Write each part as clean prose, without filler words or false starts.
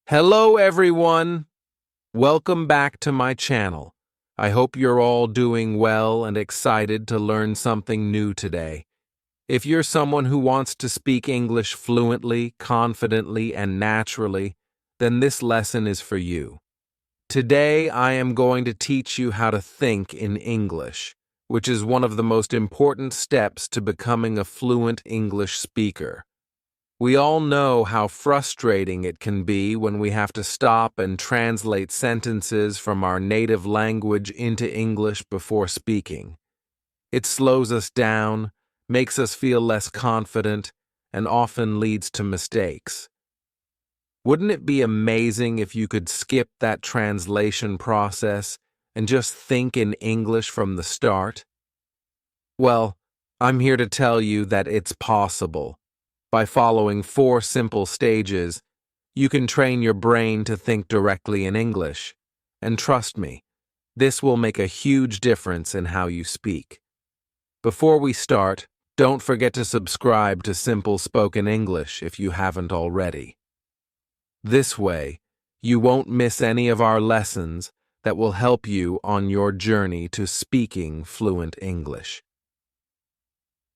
Hello everyone! Welcome back to my channel. I hope you're all doing well and excited to learn something new today. If you're someone who wants to speak English fluently, confidently, and naturally, then this lesson is for you. Today I am going to teach you how to think in English, which is one of the most important steps to becoming a fluent English speaker. We all know how frustrating it can be when we have to stop and translate sentences from our native language into English before speaking. It slows us down, makes us feel less confident, and often leads to mistakes. Wouldn't it be amazing if you could skip that translation process and just think in English from the start? Well, I'm here to tell you that it's possible. By following 4 simple stages, you can train your brain to think directly in English. And trust me, this will make a huge difference in how you speak. Before we start, don't forget to subscribe to Simple Spoken English if you haven't already. This way, you won't miss any of our lessons that will help you on your journey to speaking fluent English.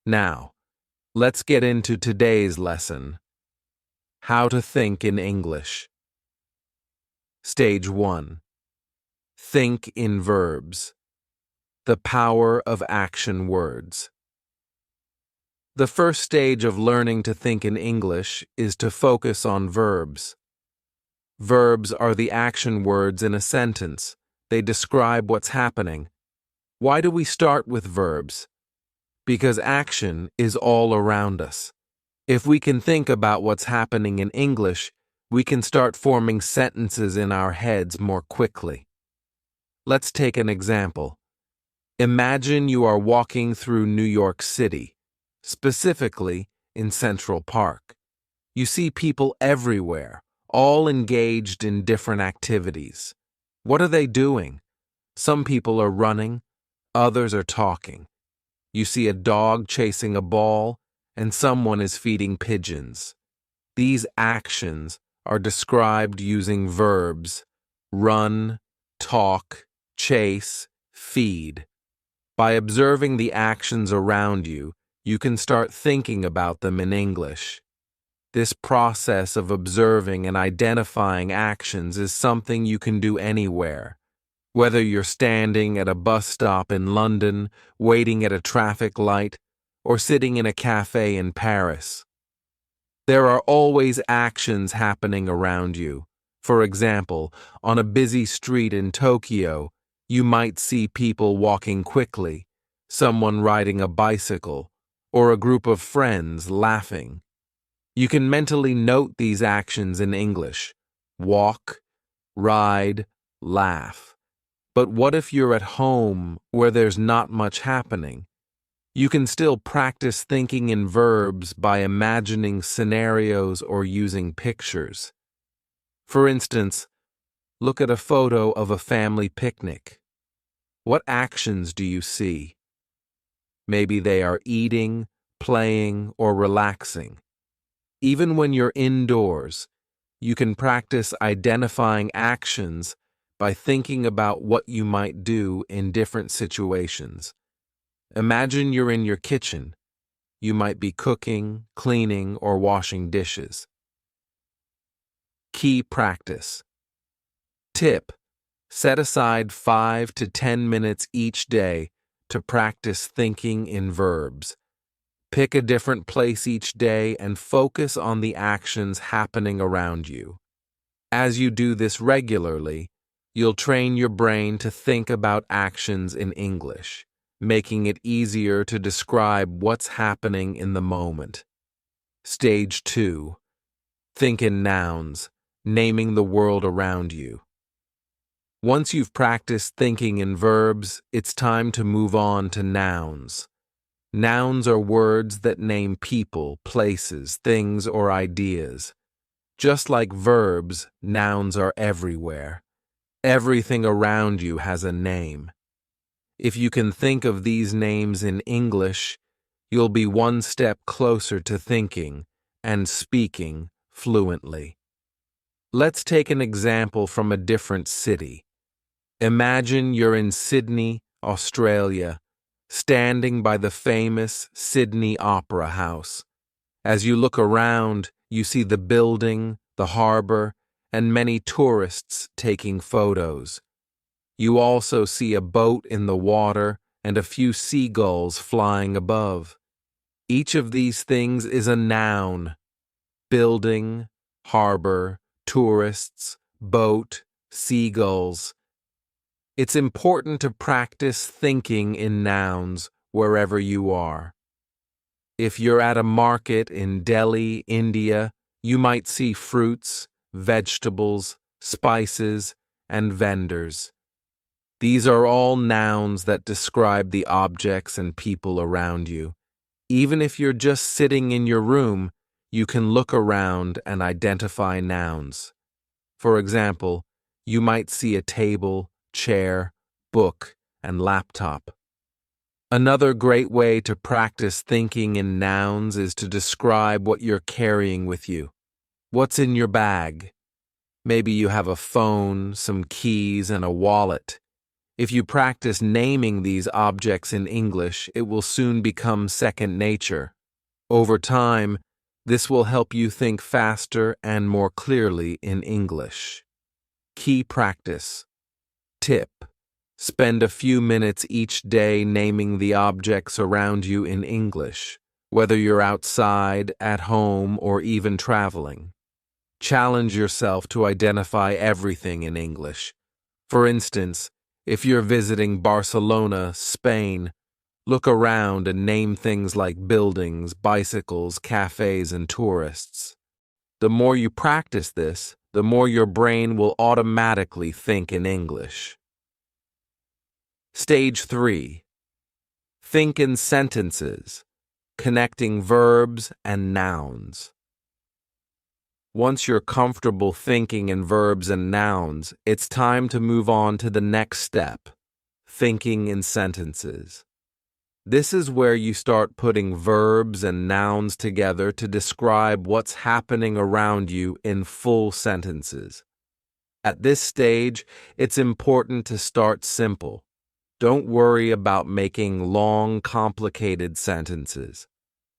Now, let's get into today's lesson. How to think in English. Stage 1. Think in verbs. The power of action words. The first stage of learning to think in English is to focus on verbs. Verbs are the action words in a sentence. They describe what's happening. Why do we start with verbs? Because action is all around us. If we can think about what's happening in English, we can start forming sentences in our heads more quickly. Let's take an example. Imagine you are walking through New York City, specifically in Central Park. You see people everywhere, all engaged in different activities. What are they doing? Some people are running, others are talking. You see a dog chasing a ball, and someone is feeding pigeons. These actions are described using verbs: run, talk, chase, feed. By observing the actions around you, you can start thinking about them in English. This process of observing and identifying actions is something you can do anywhere. Whether you're standing at a bus stop in London, waiting at a traffic light, or sitting in a cafe in Paris. There are always actions happening around you. For example, on a busy street in Tokyo, you might see people walking quickly, someone riding a bicycle, or a group of friends laughing. You can mentally note these actions in English: walk, ride, laugh. But what if you're at home where there's not much happening? You can still practice thinking in verbs by imagining scenarios or using pictures. For instance, look at a photo of a family picnic. What actions do you see? Maybe they are eating, playing, or relaxing. Even when you're indoors, you can practice identifying actions by thinking about what you might do in different situations. Imagine you're in your kitchen. You might be cooking, cleaning, or washing dishes. Key practice. Tip: set aside 5 to 10 minutes each day to practice thinking in verbs. Pick a different place each day and focus on the actions happening around you. As you do this regularly, you'll train your brain to think about actions in English, making it easier to describe what's happening in the moment. Stage 2. Think in nouns, naming the world around you. Once you've practiced thinking in verbs, it's time to move on to nouns. Nouns are words that name people, places, things, or ideas. Just like verbs, nouns are everywhere. Everything around you has a name. If you can think of these names in English, you'll be one step closer to thinking and speaking fluently. Let's take an example from a different city. Imagine you're in Sydney, Australia, standing by the famous Sydney Opera House. As you look around, you see the building, the harbor, and many tourists taking photos. You also see a boat in the water and a few seagulls flying above. Each of these things is a noun: building, harbor, tourists, boat, seagulls. It's important to practice thinking in nouns wherever you are. If you're at a market in Delhi, India, you might see fruits, vegetables, spices, and vendors. These are all nouns that describe the objects and people around you. Even if you're just sitting in your room, you can look around and identify nouns. For example, you might see a table, chair, book, and laptop. Another great way to practice thinking in nouns is to describe what you're carrying with you. What's in your bag? Maybe you have a phone, some keys, and a wallet. If you practice naming these objects in English, it will soon become second nature. Over time, this will help you think faster and more clearly in English. Key practice. Tip: spend a few minutes each day naming the objects around you in English, whether you're outside, at home, or even traveling. Challenge yourself to identify everything in English. For instance, if you're visiting Barcelona, Spain, look around and name things like buildings, bicycles, cafes, and tourists. The more you practice this, the more your brain will automatically think in English. Stage 3. Think in sentences, connecting verbs and nouns. Once you're comfortable thinking in verbs and nouns, it's time to move on to the next step, thinking in sentences. This is where you start putting verbs and nouns together to describe what's happening around you in full sentences. At this stage, it's important to start simple. Don't worry about making long, complicated sentences.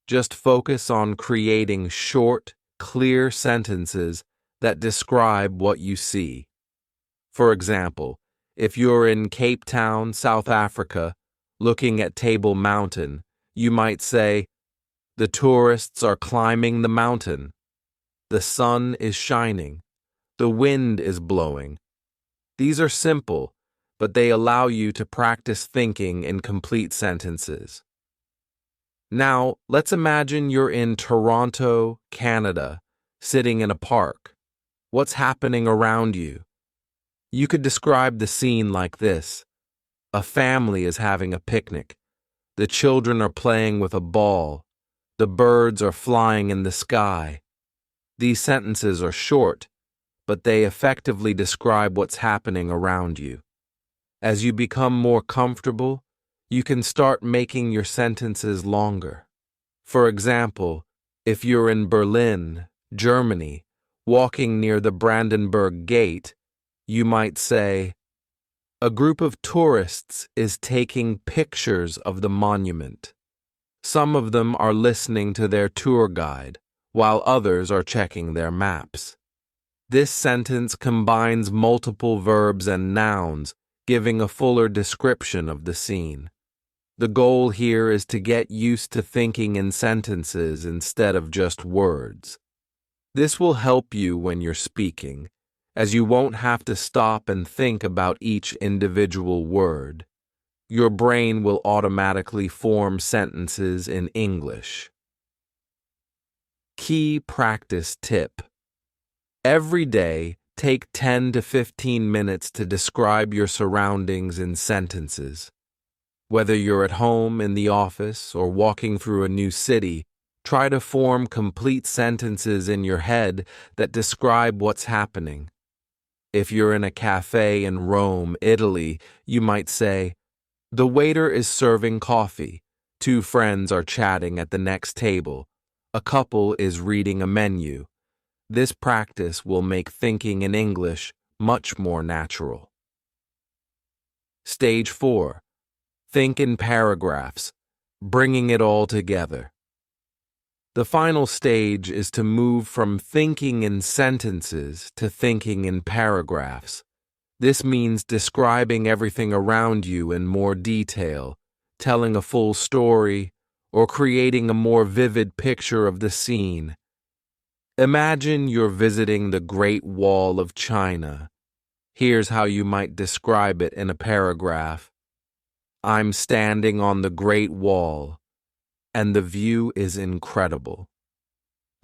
Just focus on creating short, clear sentences that describe what you see. For example, if you're in Cape Town, South Africa, looking at Table Mountain, you might say, "The tourists are climbing the mountain. The sun is shining. The wind is blowing." These are simple, but they allow you to practice thinking in complete sentences. Now, let's imagine you're in Toronto, Canada, sitting in a park. What's happening around you? You could describe the scene like this. A family is having a picnic. The children are playing with a ball. The birds are flying in the sky. These sentences are short, but they effectively describe what's happening around you. As you become more comfortable, you can start making your sentences longer. For example, if you're in Berlin, Germany, walking near the Brandenburg Gate, you might say, "A group of tourists is taking pictures of the monument. Some of them are listening to their tour guide, while others are checking their maps." This sentence combines multiple verbs and nouns, giving a fuller description of the scene. The goal here is to get used to thinking in sentences instead of just words. This will help you when you're speaking, as you won't have to stop and think about each individual word. Your brain will automatically form sentences in English. Key practice tip. Every day, take 10 to 15 minutes to describe your surroundings in sentences. Whether you're at home, in the office, or walking through a new city, try to form complete sentences in your head that describe what's happening. If you're in a cafe in Rome, Italy, you might say, "The waiter is serving coffee. Two friends are chatting at the next table. A couple is reading a menu. This practice will make thinking in English much more natural. Stage 4. Think in paragraphs, bringing it all together. The final stage is to move from thinking in sentences to thinking in paragraphs. This means describing everything around you in more detail, telling a full story, or creating a more vivid picture of the scene. Imagine you're visiting the Great Wall of China. Here's how you might describe it in a paragraph. I'm standing on the Great Wall, and the view is incredible.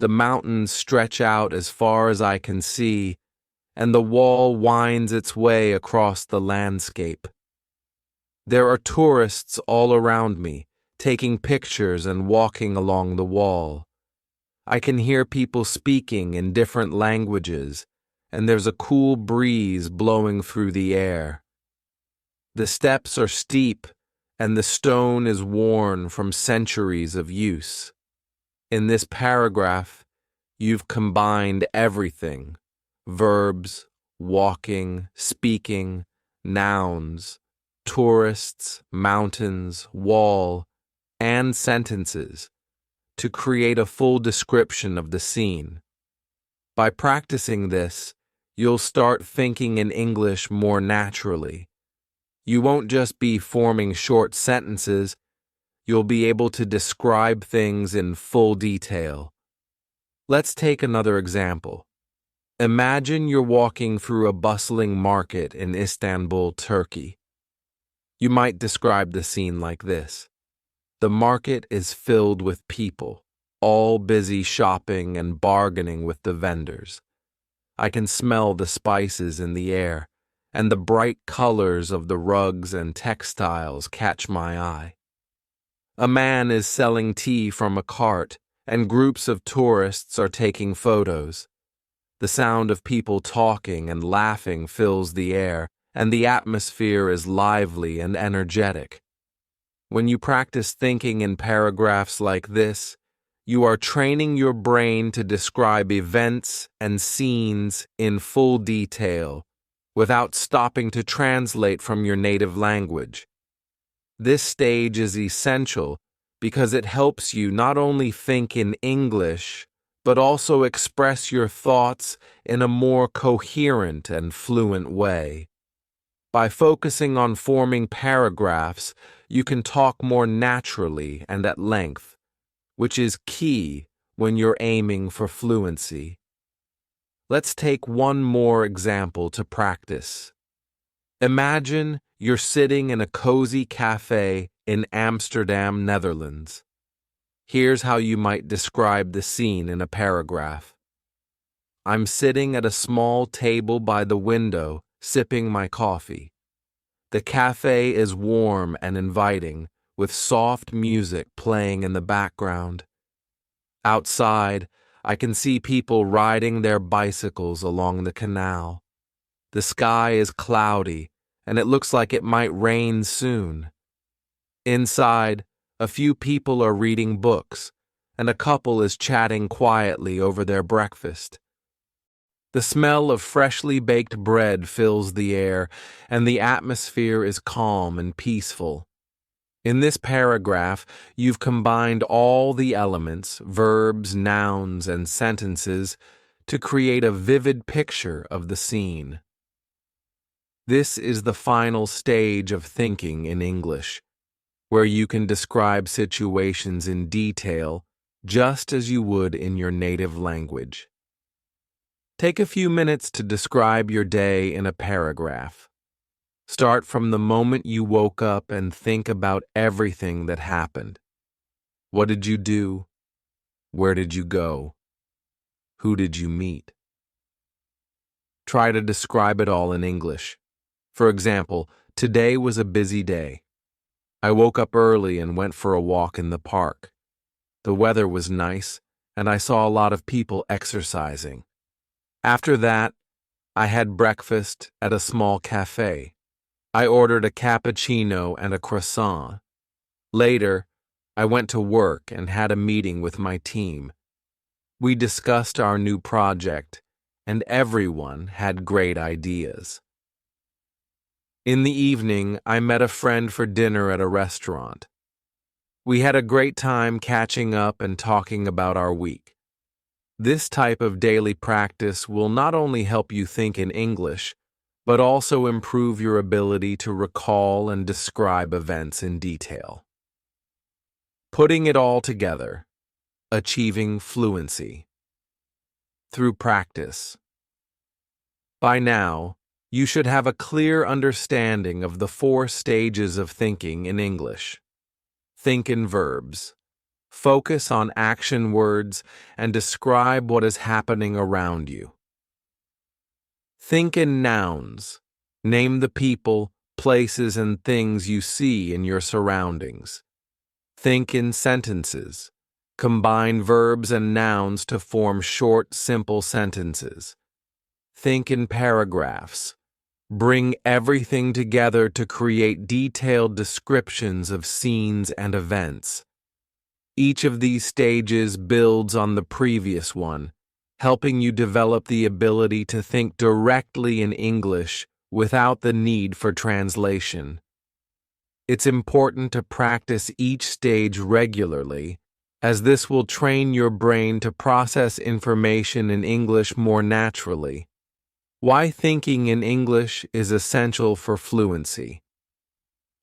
The mountains stretch out as far as I can see, and the wall winds its way across the landscape. There are tourists all around me, taking pictures and walking along the wall. I can hear people speaking in different languages, and there's a cool breeze blowing through the air. The steps are steep, and the stone is worn from centuries of use. In this paragraph, you've combined everything: verbs, walking, speaking, nouns, tourists, mountains, wall, and sentences to create a full description of the scene. By practicing this, you'll start thinking in English more naturally. You won't just be forming short sentences, you'll be able to describe things in full detail. Let's take another example. Imagine you're walking through a bustling market in Istanbul, Turkey. You might describe the scene like this. The market is filled with people, all busy shopping and bargaining with the vendors. I can smell the spices in the air, and the bright colors of the rugs and textiles catch my eye. A man is selling tea from a cart, and groups of tourists are taking photos. The sound of people talking and laughing fills the air, and the atmosphere is lively and energetic. When you practice thinking in paragraphs like this, you are training your brain to describe events and scenes in full detail without stopping to translate from your native language. This stage is essential because it helps you not only think in English, but also express your thoughts in a more coherent and fluent way. By focusing on forming paragraphs, you can talk more naturally and at length, which is key when you're aiming for fluency. Let's take one more example to practice. Imagine you're sitting in a cozy cafe in Amsterdam, Netherlands. Here's how you might describe the scene in a paragraph. I'm sitting at a small table by the window, sipping my coffee. The cafe is warm and inviting, with soft music playing in the background. Outside, I can see people riding their bicycles along the canal. The sky is cloudy, and it looks like it might rain soon. Inside, a few people are reading books, and a couple is chatting quietly over their breakfast. The smell of freshly baked bread fills the air, and the atmosphere is calm and peaceful. In this paragraph, you've combined all the elements, verbs, nouns, and sentences to create a vivid picture of the scene. This is the final stage of thinking in English, where you can describe situations in detail just as you would in your native language. Take a few minutes to describe your day in a paragraph. Start from the moment you woke up and think about everything that happened. What did you do? Where did you go? Who did you meet? Try to describe it all in English. For example, today was a busy day. I woke up early and went for a walk in the park. The weather was nice, and I saw a lot of people exercising. After that, I had breakfast at a small cafe. I ordered a cappuccino and a croissant. Later, I went to work and had a meeting with my team. We discussed our new project, and everyone had great ideas. In the evening, I met a friend for dinner at a restaurant. We had a great time catching up and talking about our week. This type of daily practice will not only help you think in English, but also improve your ability to recall and describe events in detail. Putting it all together, achieving fluency. Through practice. By now, you should have a clear understanding of the 4 stages of thinking in English. Think in verbs. Focus on action words and describe what is happening around you. Think in nouns. Name the people, places, and things you see in your surroundings. Think in sentences. Combine verbs and nouns to form short, simple sentences. Think in paragraphs. Bring everything together to create detailed descriptions of scenes and events. Each of these stages builds on the previous one, helping you develop the ability to think directly in English without the need for translation. It's important to practice each stage regularly, as this will train your brain to process information in English more naturally. Why thinking in English is essential for fluency.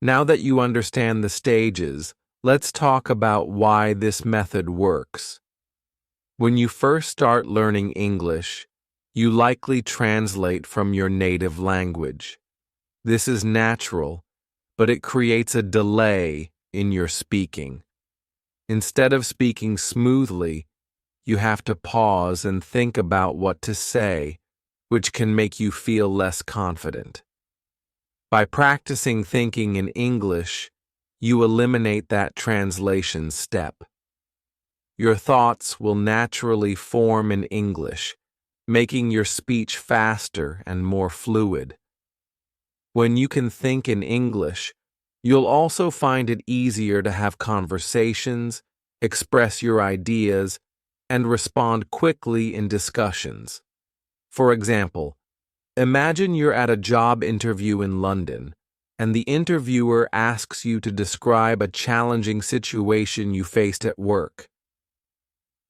Now that you understand the stages, let's talk about why this method works. When you first start learning English, you likely translate from your native language. This is natural, but it creates a delay in your speaking. Instead of speaking smoothly, you have to pause and think about what to say, which can make you feel less confident. By practicing thinking in English, you eliminate that translation step. Your thoughts will naturally form in English, making your speech faster and more fluid. When you can think in English, you'll also find it easier to have conversations, express your ideas, and respond quickly in discussions. For example, imagine you're at a job interview in London, and the interviewer asks you to describe a challenging situation you faced at work.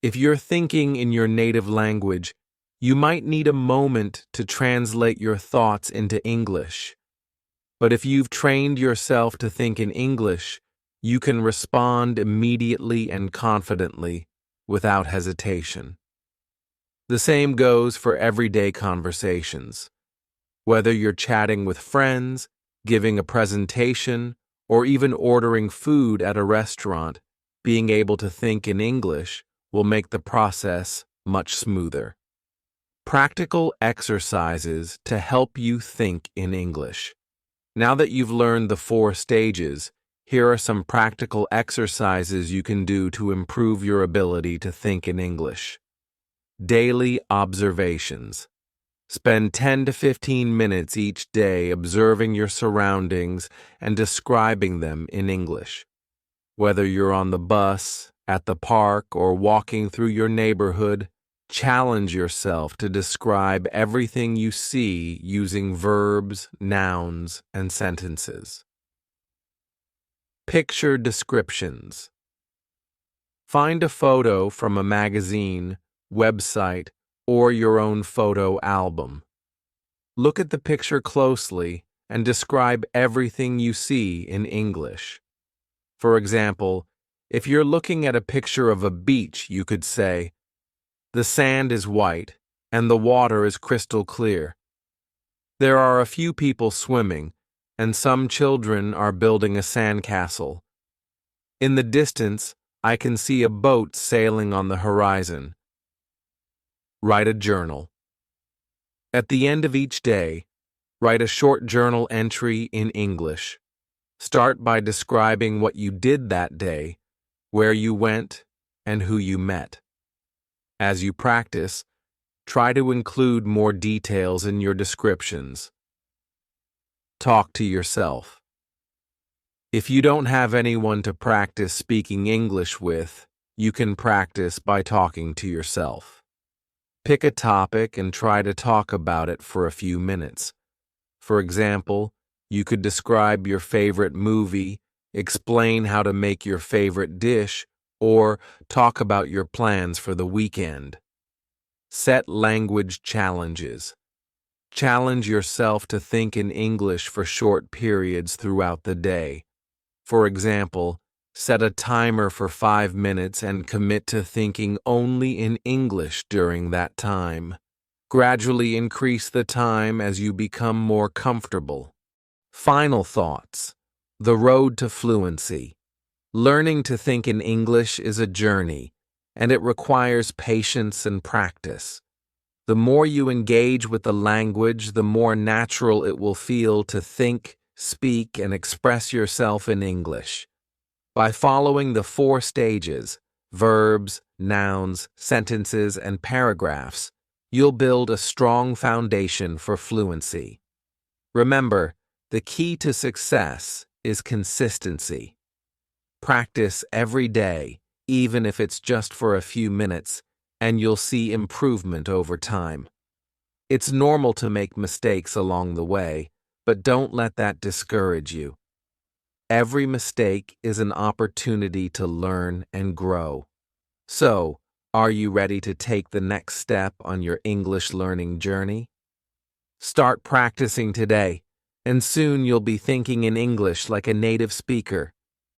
If you're thinking in your native language, you might need a moment to translate your thoughts into English. But if you've trained yourself to think in English, you can respond immediately and confidently, without hesitation. The same goes for everyday conversations. Whether you're chatting with friends, giving a presentation, or even ordering food at a restaurant, being able to think in English will make the process much smoother. Practical exercises to help you think in English. Now that you've learned the 4 stages, here are some practical exercises you can do to improve your ability to think in English. Daily observations. Spend 10 to 15 minutes each day observing your surroundings and describing them in English. Whether you're on the bus, at the park, or walking through your neighborhood, challenge yourself to describe everything you see using verbs, nouns, and sentences. Picture descriptions. Find a photo from a magazine, website, or your own photo album. Look at the picture closely and describe everything you see in English. For example, if you're looking at a picture of a beach, you could say, "The sand is white and the water is crystal clear. There are a few people swimming, and some children are building a sandcastle. In the distance, I can see a boat sailing on the horizon." Write a journal. At the end of each day, write a short journal entry in English. Start by describing what you did that day, where you went, and who you met. As you practice, try to include more details in your descriptions. Talk to yourself. If you don't have anyone to practice speaking English with, You can practice by talking to yourself. Pick a topic and try to talk about it for a few minutes. For example, you could describe your favorite movie, explain how to make your favorite dish, or talk about your plans for the weekend. Set language challenges. Challenge yourself to think in English for short periods throughout the day. For example, set a timer for 5 minutes and commit to thinking only in English during that time. Gradually increase the time as you become more comfortable. Final thoughts. The road to fluency. Learning to think in English is a journey, and it requires patience and practice. The more you engage with the language, the more natural it will feel to think, speak, and express yourself in English. By following the 4 stages, verbs, nouns, sentences, and paragraphs, you'll build a strong foundation for fluency. Remember, the key to success is consistency. Practice every day, even if it's just for a few minutes, and you'll see improvement over time. It's normal to make mistakes along the way, but don't let that discourage you. Every mistake is an opportunity to learn and grow. So, are you ready to take the next step on your English learning journey? Start practicing today, and soon you'll be thinking in English like a native speaker.